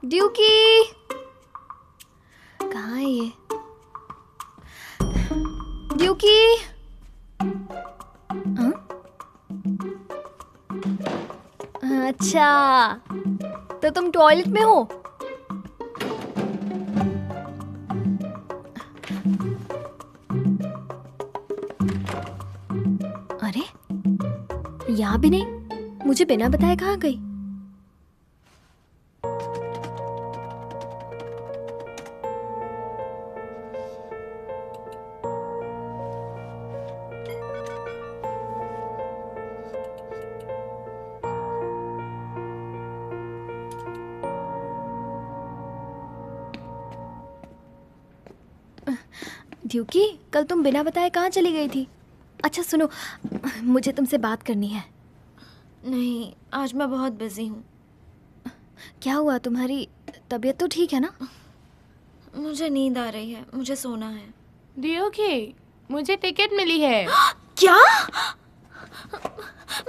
ड्यूकी कहाँ है ये? ड्यूकी हाँ? अच्छा तो तुम टॉयलेट में हो? अरे यहाँ भी नहीं, मुझे बिना बताए कहाँ गई? ड्यूकी कल तुम बिना बताए कहाँ चली गई थी? अच्छा सुनो, मुझे तुमसे बात करनी है। नहीं, आज मैं बहुत बिजी हूँ। क्या हुआ? तुम्हारी तबीयत तो ठीक है ना? मुझे नींद आ रही है, मुझे सोना है। ड्यूकी, मुझे टिकट मिली है। क्या?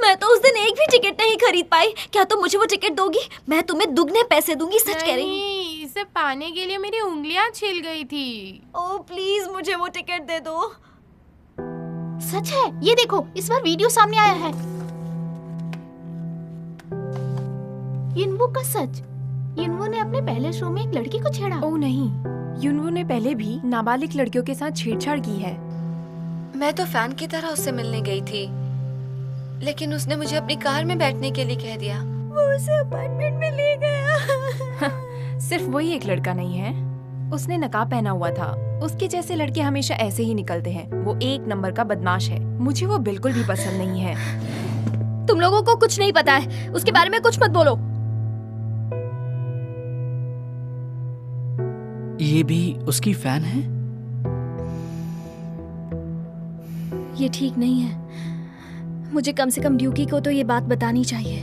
मैं तो उस दिन एक भी टिकट नहीं खरीद पाई। क्या तुम मुझे वो टिकट दोगी? मैं तुम्हें दुगने पैसे दूंगी, सच कह रही हूँ। नहीं, इसे पाने के लिए मेरी उंगलियां छिल गई थी। ओह प्लीज मुझे वो टिकट दे दो। सच है, ये देखो इस बार वीडियो सामने आया है। युनवू का सच। युनवू ने अपने पहले शो में एक लड़की को छेड़ा। ओह नहीं, युनवू ने पहले भी नाबालिग लड़कियों के साथ छेड़छाड़ की है। मैं तो फैन की तरह उससे मिलने गई थी, लेकिन उसने मुझे अपनी कार में बैठने के लिए कह दिया। वो उसे अपार्टमेंट में ले गया। सिर्फ वही एक लड़का नहीं है, उसने नकाब पहना हुआ था। उसके जैसे लड़के हमेशा ऐसे ही निकलते हैं। वो एक नंबर का बदमाश है। मुझे वो बिल्कुल भी पसंद नहीं है। तुम लोगों को कुछ नहीं पता है, उसके बारे में कुछ मत बोलो। ये भी उसकी फैन है? ये ठीक नहीं है। मुझे कम से कम ड्यूकी को तो ये बात बतानी चाहिए।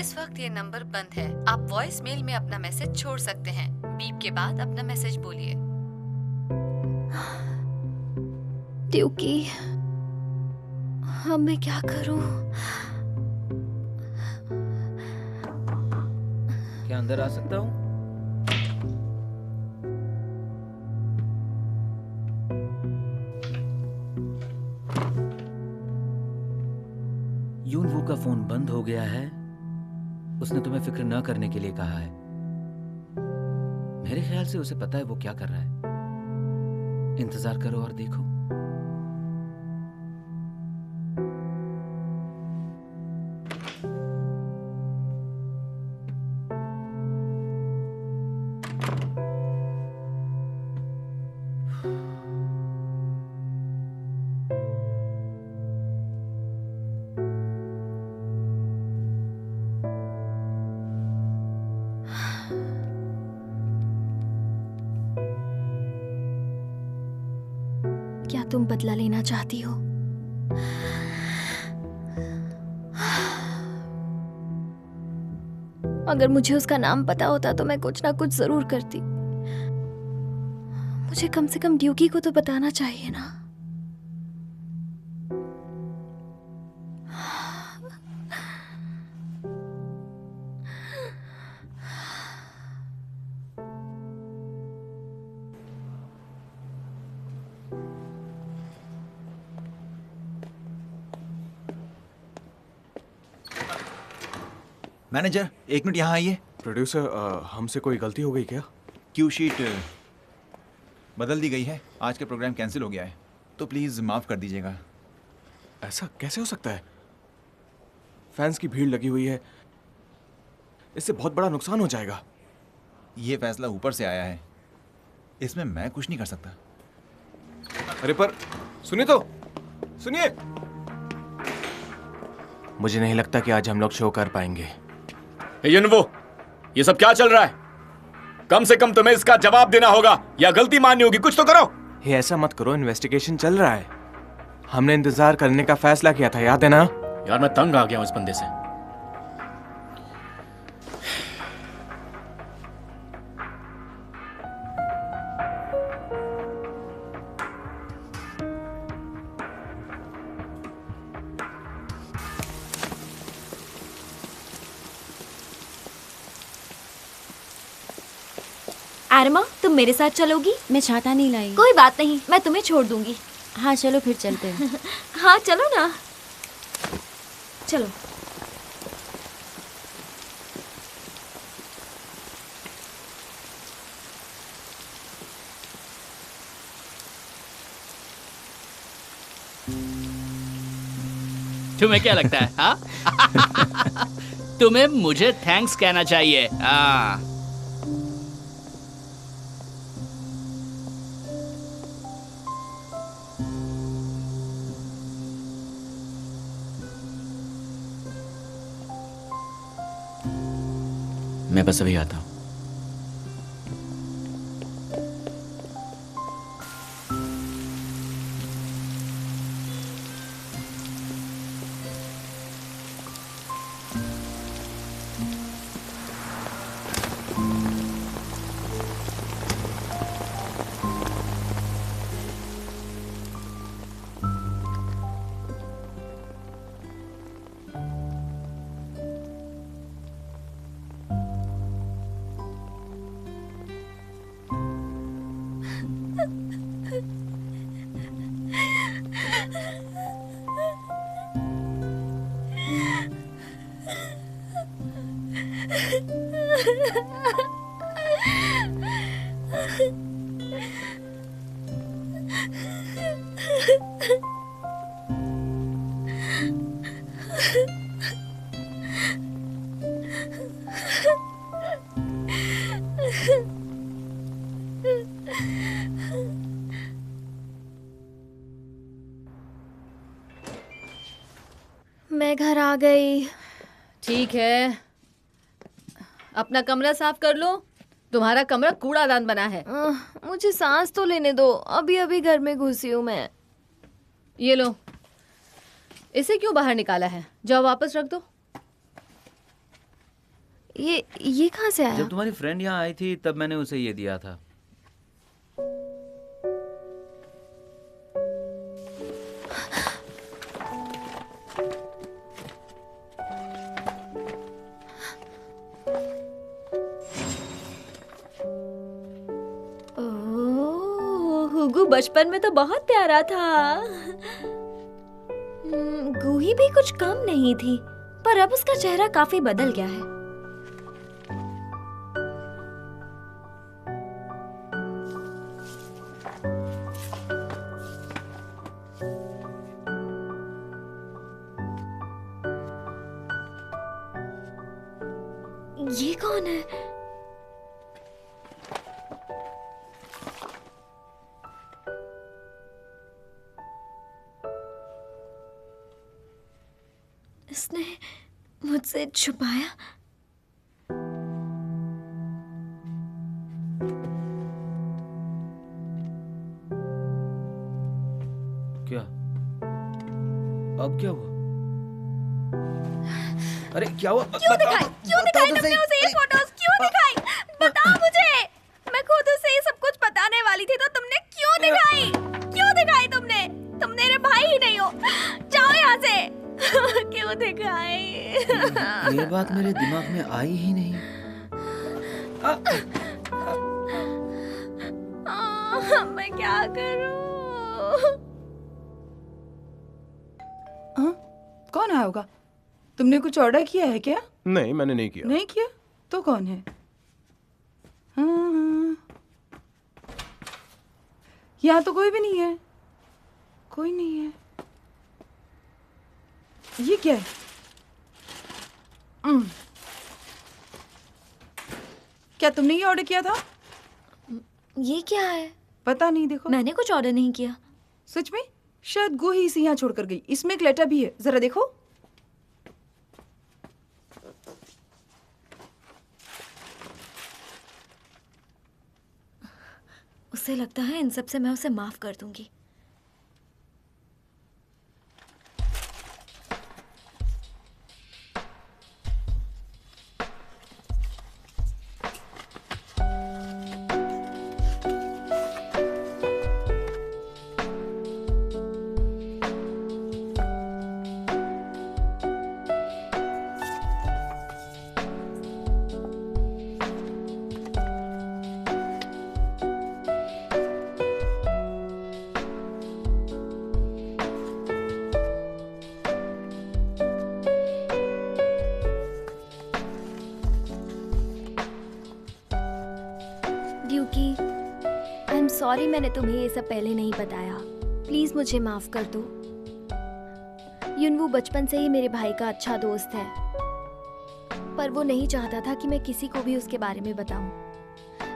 इस वक्त ये नंबर बंद है। आप वॉइस मेल में अपना मैसेज छोड़ सकते हैं। बीप के बाद अपना मैसेज बोलिए। ड्यूकी, अब मैं क्या करूं? क्या अंदर आ सकता हूँ? यूनवू का फोन बंद हो गया है। उसने तुम्हें फिक्र न करने के लिए कहा है। मेरे ख्याल से उसे पता है वो क्या कर रहा है। इंतजार करो और देखो। क्या तुम बदला लेना चाहती हो? अगर मुझे उसका नाम पता होता तो मैं कुछ ना कुछ जरूर करती। मुझे कम से कम ड्यूकी को तो बताना चाहिए ना। मैनेजर, एक मिनट यहाँ आइए। प्रोड्यूसर, हमसे कोई गलती हो गई क्या? क्यू शीट बदल दी गई है। आज का प्रोग्राम कैंसिल हो गया है, तो प्लीज़ माफ़ कर दीजिएगा। ऐसा कैसे हो सकता है? फैंस की भीड़ लगी हुई है, इससे बहुत बड़ा नुकसान हो जाएगा। ये फैसला ऊपर से आया है, इसमें मैं कुछ नहीं कर सकता। अरे पर सुनिए तो, सुनिए। मुझे नहीं लगता कि आज हम लोग शो कर पाएंगे। युनवू, ये सब क्या चल रहा है? कम से कम तुम्हें इसका जवाब देना होगा या गलती माननी होगी। कुछ तो करो। ये ऐसा मत करो, इन्वेस्टिगेशन चल रहा है। हमने इंतजार करने का फैसला किया था, याद है ना? यार मैं तंग आ गया हूं इस बंदे से। आरमा, तुम मेरे साथ चलोगी? मैं छाता नहीं लाई। कोई बात नहीं, मैं तुम्हें छोड़ दूंगी। हाँ चलो फिर चलते हैं। हाँ चलो ना, चलो। तुम्हें क्या लगता है? हाँ? तुम्हें मुझे थैंक्स कहना चाहिए। हाँ। मैं बस अभी आता हूँ। मैं घर आ गई। ठीक है, अपना कमरा साफ कर लो। तुम्हारा कमरा कूड़ादान बना है। मुझे सांस तो लेने दो, अभी अभी घर में घुसी हूँ मैं। ये लो, इसे क्यों बाहर निकाला है? जाओ वापस रख दो। ये कहाँ से आया? जब तुम्हारी फ्रेंड यहाँ आई थी तब मैंने उसे ये दिया था। हुगू बचपन में तो बहुत प्यारा था। गूही भी कुछ कम नहीं थी, पर अब उसका चेहरा काफी बदल गया है। ये कौन है? इसने मुझसे छुपाया। क्या? अब क्या हुआ? अरे क्या हुआ? क्यों दिखाई तुमने उसे ये फोटोज? क्यों दिखाई? बताओ मुझे। मैं खुद उसे ये सब कुछ बताने वाली थी, तो तुमने क्यों दिखाई? क्यों दिखाई तुमने? तुम मेरे भाई ही नहीं हो। जाओ यहाँ से। क्यों दिखाई? ये बात मेरे दिमाग में आई ही नहीं। मैं क्या करूं? कौन आया होगा? तुमने कुछ ऑर्डर किया है क्या? नहीं, मैंने नहीं किया। नहीं किया? तो कौन है? हाँ। यहाँ तो कोई भी नहीं है। कोई नहीं है। ये क्या है? क्या तुमने ये ऑर्डर किया था? ये क्या है? पता नहीं, देखो। मैंने कुछ ऑर्डर नहीं किया। सच में? शायद गोही इसे यहाँ छोड़कर गई। इसमें एक लेटर भी है, जरा देखो। उसे लगता है इन सब से मैं उसे माफ कर दूंगी। सॉरी मैंने तुम्हें ये सब पहले नहीं बताया। प्लीज मुझे माफ कर दो। युनवू बचपन से ही मेरे भाई का अच्छा दोस्त है, पर वो नहीं चाहता था कि मैं किसी को भी उसके बारे में बताऊं।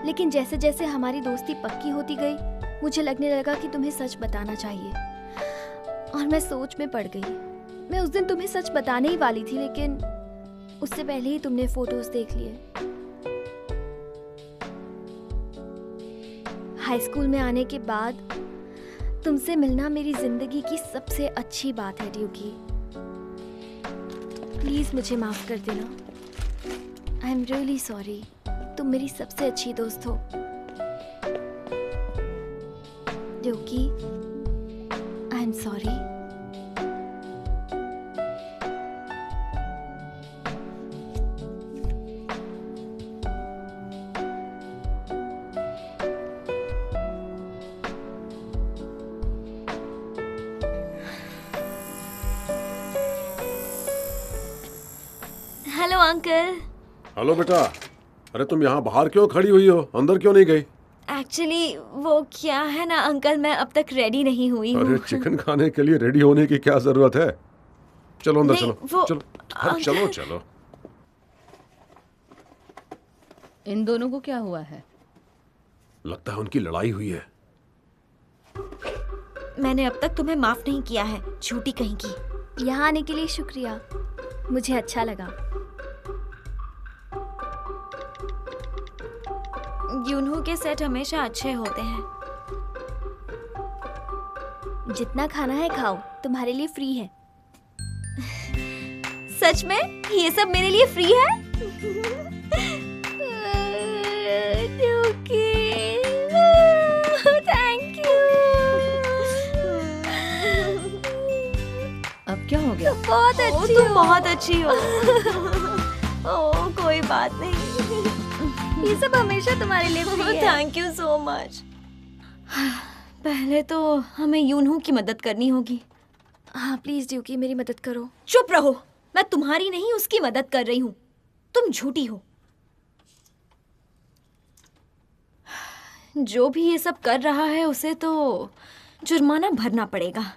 लेकिन जैसे जैसे हमारी दोस्ती पक्की होती गई, मुझे लगने लगा कि तुम्हें सच बताना चाहिए, और मैं सोच में पड़ गई। मैं उस दिन तुम्हें सच बताने ही वाली थी, लेकिन उससे पहले ही तुमने फोटोज देख लिए। हाई स्कूल में आने के बाद तुमसे मिलना मेरी जिंदगी की सबसे अच्छी बात है ड्यूकी। प्लीज मुझे माफ कर देना। I am really sorry. तुम मेरी सबसे अच्छी दोस्त हो ड्यूकी। I am sorry. Hello uncle. Hello बेटा। अरे तुम यहाँ बाहर क्यों खड़ी हुई हो, अंदर क्यों नहीं गई? एक्चुअली वो क्या है ना अंकल, मैं अब तक रेडी नहीं हुई हूँ। अरे चिकन खाने के लिए रेडी होने की क्या जरूरत है? चलो अंदर चलो। चलो अरे चलो चलो। इन दोनों को क्या हुआ है? लगता है उनकी लड़ाई हुई है। मैंने अब तक तुम्हें माफ नहीं किया है, झूठी कहीं की। यहाँ आने के लिए शुक्रिया, मुझे अच्छा लगा। यूनहू के सेट हमेशा अच्छे होते हैं। जितना खाना है खाओ, तुम्हारे लिए फ्री है। सच में ये सब मेरे लिए फ्री है? Thank you. अब क्या हो गया? बहुत अच्छी हो। तुम बहुत अच्छी हो। ओह कोई बात नहीं, ये सब हमेशा तुम्हारे लिए फ्री है। Thank you so much. पहले तो हमें यूनहू की मदद करनी होगी। हाँ प्लीज ड्यूकी मेरी मदद करो। चुप रहो, मैं तुम्हारी नहीं उसकी मदद कर रही हूँ। तुम झूठी हो। जो भी ये सब कर रहा है उसे तो जुर्माना भरना पड़ेगा।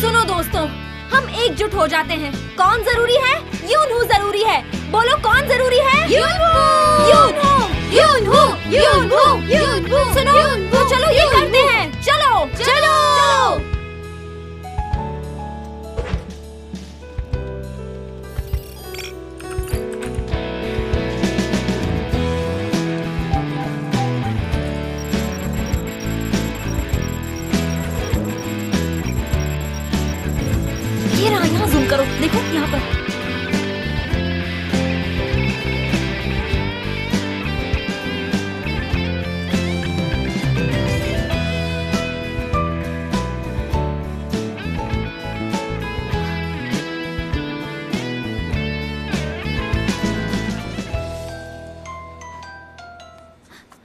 सुनो दोस्तों, हम एकजुट हो जाते हैं। कौन जरूरी है? यूनहू जरूरी है। बोलो कौन जरूरी है? यूनहू यूनहू यूनहू यूनहू यूनहू। सुनो तो चलो ये करते हैं। चलो चलो। ये रहा, यहाँ जूम करो, देखो यहाँ पर।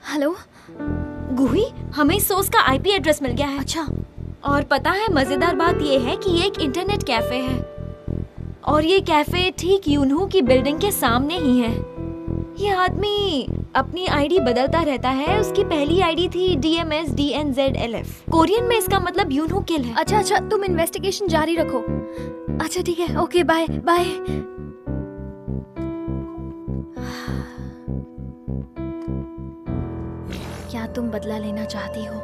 हेलो गुही, हमें इस सोर्स का आईपी एड्रेस मिल गया है। अच्छा। और पता है मजेदार बात ये है कि ये एक इंटरनेट कैफे है, और ये कैफे ठीक यूनहू की बिल्डिंग के सामने ही है। ये आदमी अपनी आईडी बदलता रहता है। उसकी पहली आईडी थी DMSDNZLF। कोरियन में इसका मतलब यूनहू किल है। अच्छा अच्छा, तुम इन्वेस्टिगेशन जारी रखो। अच्छा ठीक है, ओके बाय बाय। क्या तुम बदला लेना चाहती हो?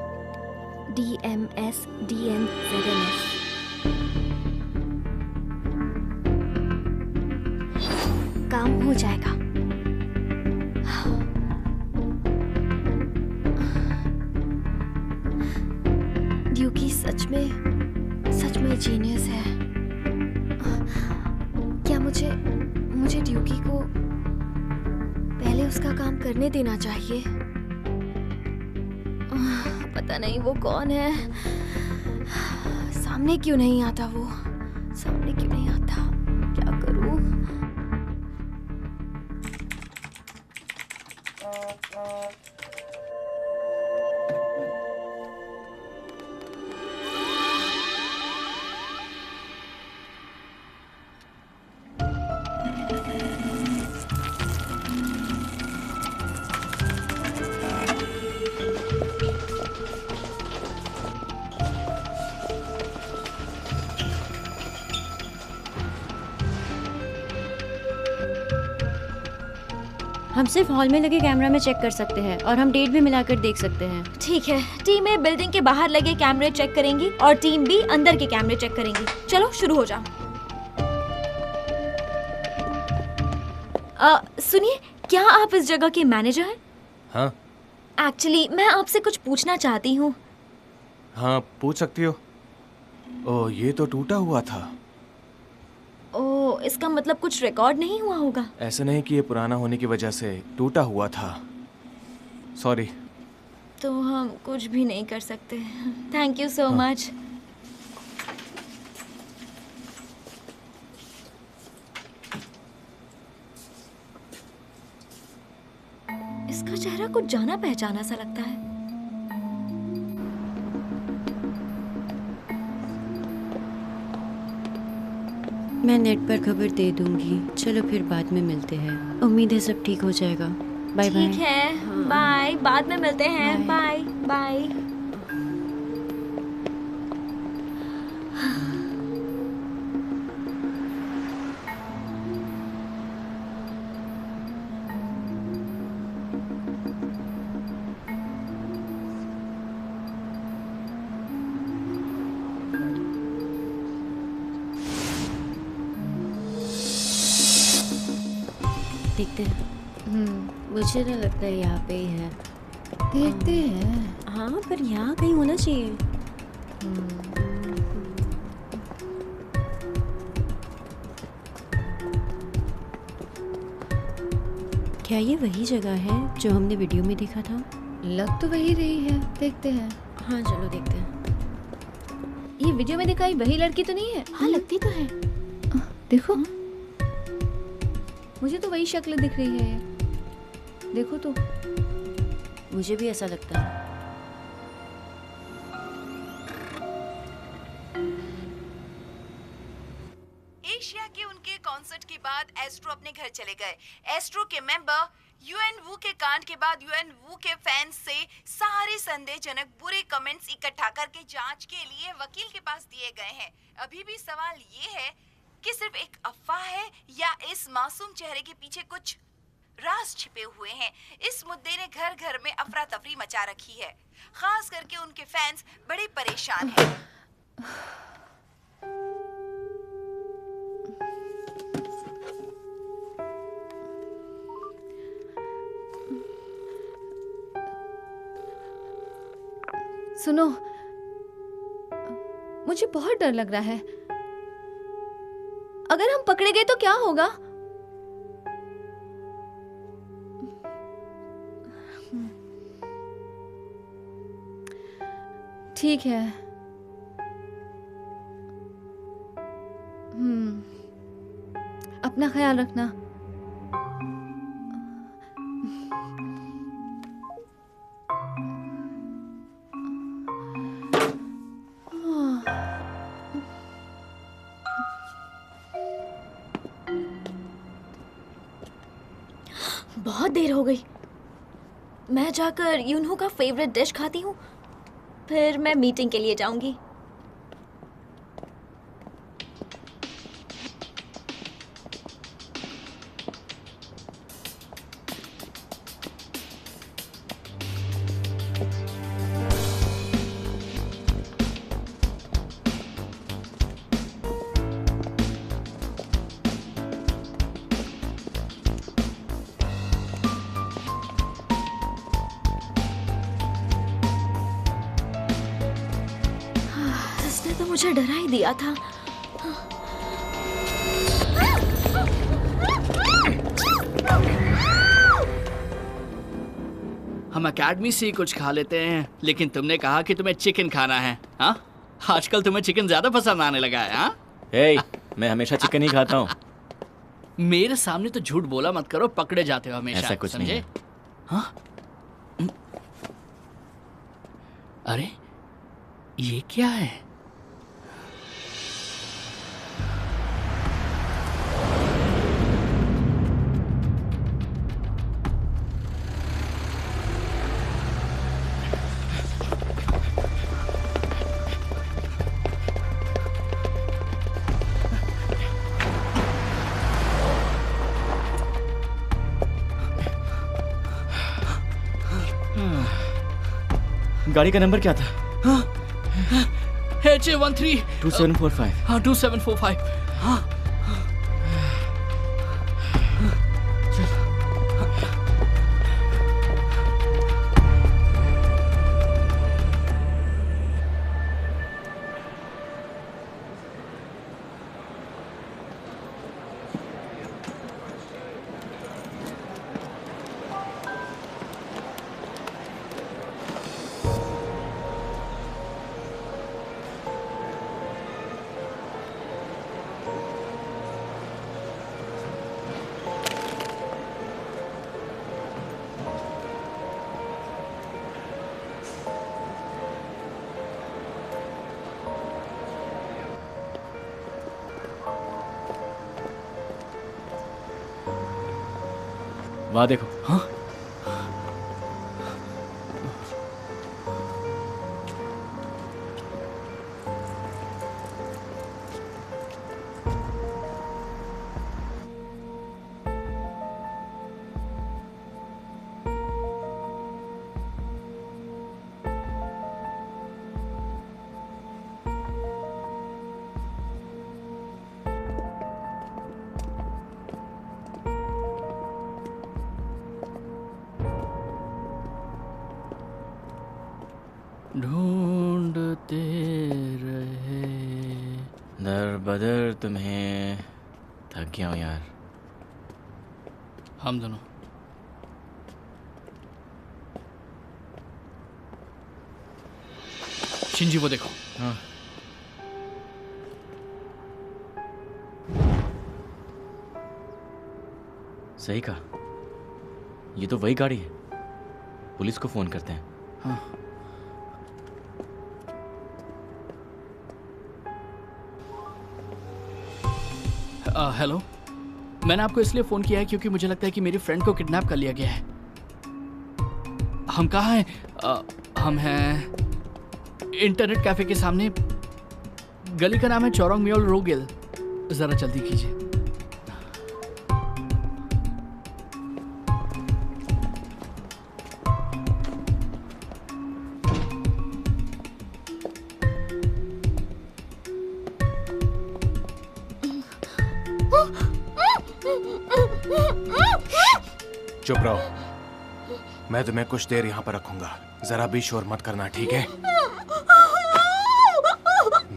DMSDNZLF। काम हो जाएगा। ड्यूकी सच में जीनियस है। क्या मुझे ड्यूकी को पहले उसका काम करने देना चाहिए? पता नहीं वो कौन है। सामने क्यों नहीं आता वो? सामने क्यों नहीं आता? क्या करूं? हम सिर्फ हॉल में लगे कैमरा में चेक कर सकते हैं और हम डेट भी मिलाकर देख सकते हैं। ठीक है, टीम ए बिल्डिंग के बाहर लगे कैमरे चेक करेंगी और टीम बी अंदर के कैमरे चेक करेंगी। चलो शुरू हो जाओ। सुनिए, क्या आप इस जगह के मैनेजर हैं? हाँ एक्चुअली मैं आपसे कुछ पूछना चाहती हूँ। हाँ, पूछ सकती हो। ओह, ये तो टूटा हुआ था। ओह, इसका मतलब कुछ रिकॉर्ड नहीं हुआ होगा। ऐसा नहीं कि ये पुराना होने की वजह से टूटा हुआ था। सॉरी। तो हम कुछ भी नहीं कर सकते। Thank you so much. इसका चेहरा कुछ जाना पहचाना सा लगता है। मैं नेट पर खबर दे दूंगी। चलो फिर बाद में मिलते हैं। उम्मीद है सब ठीक हो जाएगा। Bye bye. ठीक है, बाय। बाद में मिलते हैं। Bye bye. देखते हैं। मुझे तो लगता है यहाँ पे ही है। देखते हैं। हाँ, पर यहाँ कहीं होना चाहिए। क्या ये वही जगह है जो हमने वीडियो में देखा था? लग तो वही रही है। देखते हैं। हाँ चलो देखते हैं। ये वीडियो में दिखाई वही लड़की तो नहीं है? हाँ लगती तो है। देखो, मुझे तो वही शक्ल दिख रही है। देखो तो। मुझे भी ऐसा लगता है। एशिया के उनके कॉन्सर्ट के बाद एस्ट्रो अपने घर चले गए। एस्ट्रो के मेंबर यूएन वू के कांड के बाद यूएन वू के फैंस से सारे संदेहजनक बुरे कमेंट्स इकट्ठा करके जांच के लिए वकील के पास दिए गए हैं। अभी भी सवाल ये है कि सिर्फ एक अफवाह है या इस मासूम चेहरे के पीछे कुछ राज छिपे हुए हैं। इस मुद्दे ने घर घर में अफरा तफरी मचा रखी है। खास करके उनके फैंस बड़े परेशान हैं। सुनो, मुझे बहुत डर लग रहा है। अगर हम पकड़े गए तो क्या होगा? ठीक है। अपना ख्याल रखना। बहुत देर हो गई। मैं जाकर यूनहू का फेवरेट डिश खाती हूँ, फिर मैं मीटिंग के लिए जाऊंगी। तो मुझे डरा ही दिया था। हम एकेडमी से ही कुछ खा लेते हैं, लेकिन तुमने कहा कि तुम्हें चिकन खाना है। हाँ, आजकल तुम्हें चिकन ज्यादा पसंद आने लगा है। हाँ, मैं हमेशा चिकन ही खाता हूँ। मेरे सामने तो झूठ बोला मत करो, पकड़े जाते हो हमेशा। ऐसा कुछ नहीं है। हाँ? अरे ये क्या है? गाड़ी का नंबर क्या था? HA13 2745। हाँ 2745। हाँ वहाँ देखो। हाँ ढूंढते रहे दर बदर तुम्हें। थक गया हूँ यार। हम दोनों। शिंजी वो देखो। हाँ। सही कहा, ये तो वही गाड़ी है। पुलिस को फोन करते हैं। हाँ। हेलो, मैंने आपको इसलिए फ़ोन किया है क्योंकि मुझे लगता है कि मेरी फ्रेंड को किडनैप कर लिया गया है। हम कहाँ हैं? हम हैं इंटरनेट कैफ़े के सामने। गली का नाम है चौरोंग म्योल रोगिल। ज़रा जल्दी कीजिए। चुप रहो, मैं तुम्हें कुछ देर यहाँ पर रखूंगा। जरा भी शोर मत करना, ठीक है?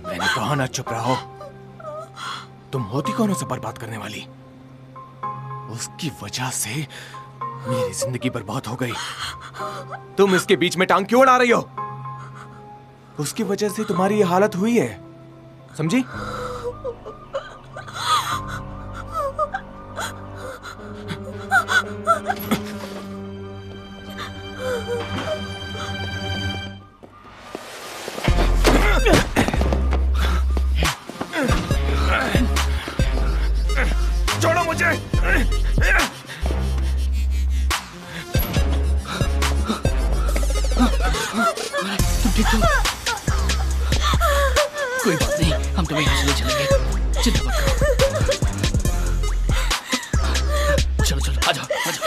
मैंने कहा ना चुप रहो। तुम होती कौन हो सब बर्बाद करने वाली? उसकी वजह से मेरी जिंदगी बर्बाद हो गई। तुम इसके बीच में टांग क्यों अड़ा रही हो? उसकी वजह से तुम्हारी ये हालत हुई है, समझी? छोड़ो मुझे। तुम ठीक हो? कोई बात नहीं, हम तुम्हें यहाँ से ले चलेंगे। चिंता मत करो। चलो चलो, आ जाओ आ जाओ।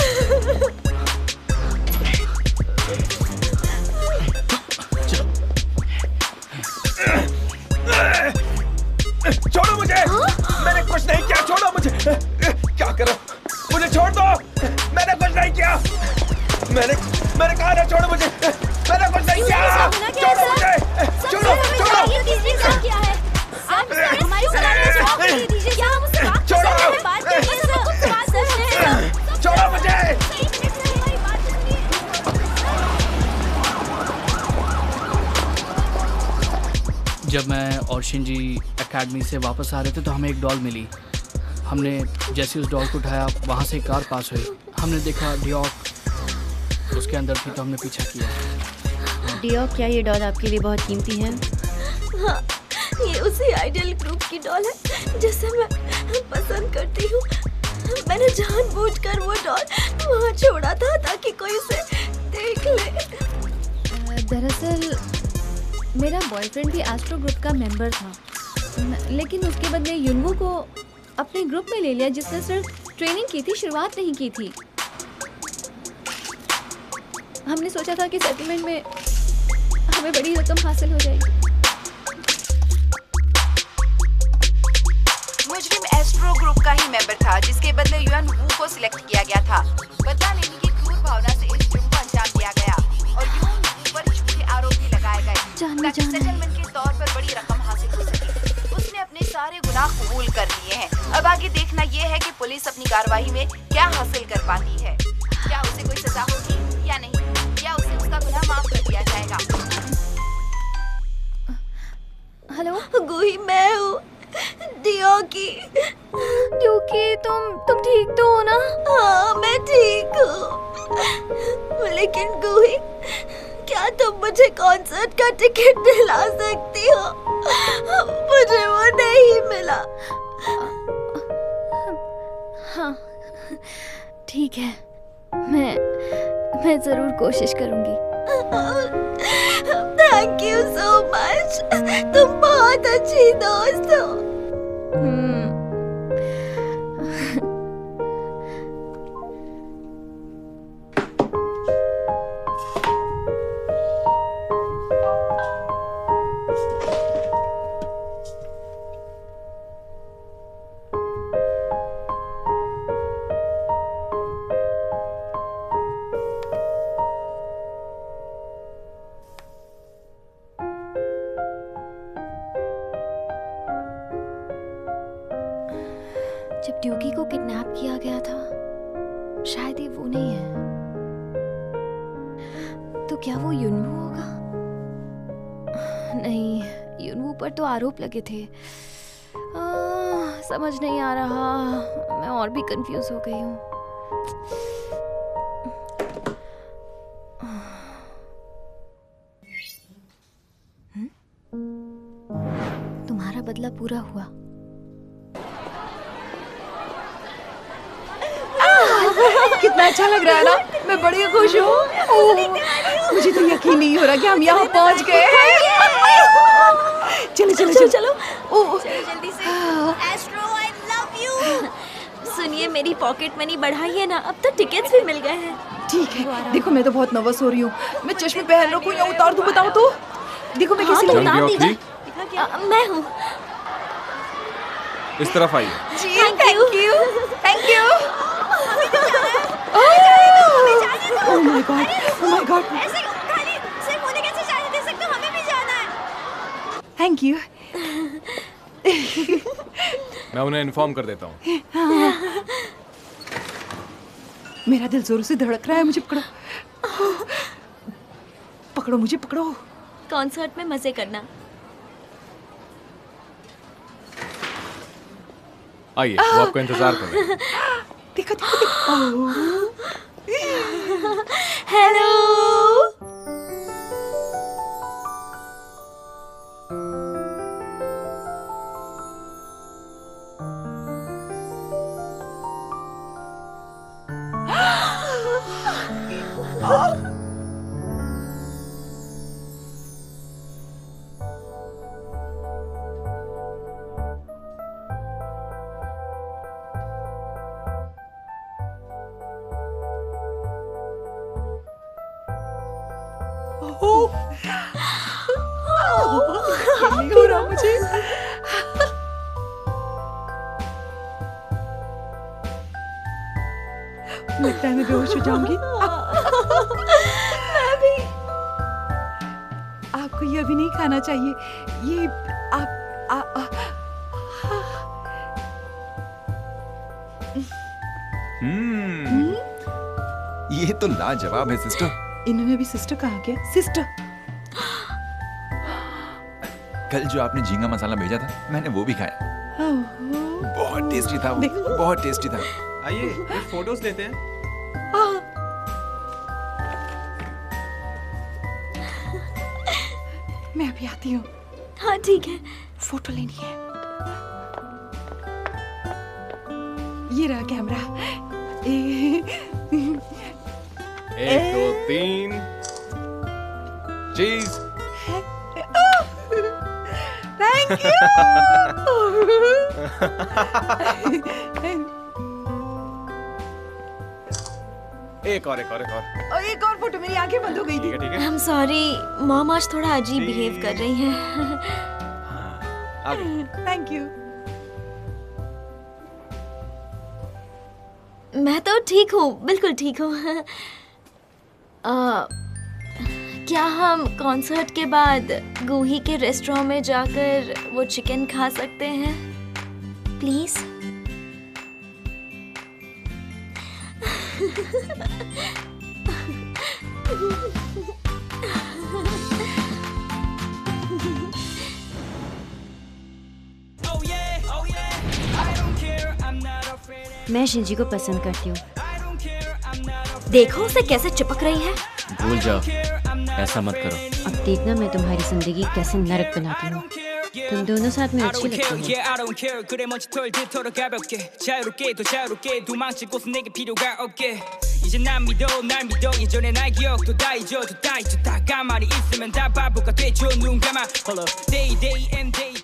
छोड़ो मुझे। मैंने कुछ नहीं किया, छोड़ो मुझे। क्या करो, मुझे छोड़ दो। मैंने कुछ नहीं किया। मैंने कहा ना छोड़ो मुझे। मैंने कुछ नहीं किया। छोड़ो मुझे। छोड़ो छोड़ो। क्या है? आप हमारी जवाब दीजिए। क्या हम उससे बात कर सकते हैं? छोड़ो मुझे। जब मैं और शिंजी एकेडमी से वापस आ रहे थे तो हमें एक डॉल मिली। हमने जैसे उस डॉल को उठाया, वहाँ से एक कार पास हुई। हमने देखा डियोक उसके अंदर थी तो हमने पीछा किया। डियोक, क्या ये डॉल आपके लिए बहुत कीमती है? हाँ, ये उसी आइडियल ग्रुप की डॉल है जिसे मैं पसंद करती हूँ। मैंने जानबूझकर वो डॉल वहाँ छोड़ा था ताकि कोई उसे देख ले। दरअसल मेरा बॉयफ्रेंड भी एस्ट्रो ग्रुप का मेंबर था, लेकिन उसके बदले युनवू को अपने ग्रुप में ले लिया जिसने सिर्फ ट्रेनिंग की थी, शुरुआत नहीं की थी। हमने सोचा था कि सेटलमेंट में हमें बड़ी रकम हासिल हो जाएगी। मुजरिम एस्ट्रो ग्रुप का ही मेंबर था जिसके बदले युएन वू को सिलेक्ट किया गया था। बदला लेने की क्रूर भावना से इस जुर्म को अंजाम दिया गया और युएन वू पर झूठे आरोप भी लगाए गए ताकि सेटलमेंट के तौर पर बड़ी रकम हासिल हो सके। उसने अपने सारे गुनाह कबूल कर लिए हैं। अब आगे देखना ये है कि पुलिस अपनी कार्रवाई में क्या हासिल कर पाती है। क्या उसे कोई सजा होगी या नहीं, या उसे उसका गुनाह माफ कर दिया जाएगा। हेलो गोही, मैं हूँ ड्यूकी। तुम ठीक तो हो ना? हाँ मैं ठीक हूँ, लेकिन गोही क्या तुम मुझे कॉन्सर्ट का टिकट दिला सकती हो? मुझे वो नहीं मिला। हाँ ठीक है, मैं जरूर कोशिश करूंगी। थैंक यू सो मच, तुम बहुत अच्छी दोस्त हो। जब ड्यूकी को किडनैप किया गया था, शायद ये वो नहीं है। तो क्या वो युनवू होगा? नहीं, युनवू पर तो आरोप लगे थे। समझ नहीं आ रहा, मैं और भी कंफ्यूज हो गई हूँ। तुम्हारा बदला पूरा हुआ। कितना अच्छा लग रहा है ना, मैं बड़ी खुश हूँ। मुझे तो यकीन नहीं हो रहा कि हम यहाँ पहुँच गए हैं। चलो चलो चलो चलो जल्दी से। Astro I love you. सुनिए, मेरी पॉकेट मनी बढ़ाइए ना, अब तो टिकट्स भी मिल गए हैं। ठीक है, देखो मैं तो बहुत नर्वस हो रही हूँ। मैं चश्मे पहन रखूँ या उतार दूँ, बताओ तो। देखो मैं कैसी लग रही हूँ। मैं हूँ। इस तरफ आइए। Thank you thank you. Oh my God, oh my God. ऐसे खाली सिर्फ उन्हें कैसे जाने दे सकते हो? हमें भी जाना है। Thank you. मैं उन्हें इन्फॉर्म कर देता हूँ। मेरा दिल जोरों से धड़क रहा है, मुझे पकड़ो। पकड़ो मुझे, पकड़ो। कॉन्सर्ट में मजे करना। आइए, वो आपका इंतजार कर रहे हैं। देखो देखो। हेलो। नहीं हो रहा मुझे। लगता है मैं बेहोश हो जाऊंगी। मैं भी। आपको ये अभी नहीं खाना चाहिए। ये ये तो लाजवाब है सिस्टर। इन्होंने भी सिस्टर कहा क्या? सिस्टर। कल जो आपने झींगा मसाला भेजा था, मैंने वो भी खाया। बहुत टेस्टी था वो, बहुत टेस्टी था। आइए, कुछ फोटोज लेते हैं। मैं अभी आती हूँ। हाँ ठीक है। फोटो लेनी है। ये रहा कैमरा। 1 2 3 चीज। Thank you. 1 एक और एक और फोटो, मेरी आंखें बंद हो गई थी। ठीक है आई एम सॉरी, मॉम आज थोड़ा अजीब बिहेव कर रही हैं। Thank you. मैं तो ठीक हूँ, बिल्कुल ठीक हूँ। क्या हम कॉन्सर्ट के बाद गूही के रेस्टोरेंट में जाकर वो चिकन खा सकते हैं प्लीज? मैं शिंजी को पसंद करती हूँ। देखो उसे कैसे चिपक रही है। भूल जाओ, ऐसा मत करो। अब देखना मैं तुम्हारी जिंदगी कैसे नरक बनाती हूँ। तुम दोनों साथ में अच्छी लगती हो। Yeah, I don't care. 그래 먼지 털듯 가볍게 자유롭게 더 자유롭게 도망칠 곳은 내게 필요가 없게 이제 날 믿어 예전의 나의 기억도 다 잊어 다 가만히 있으면 다 바보가 되죠 눈 감아 Day and day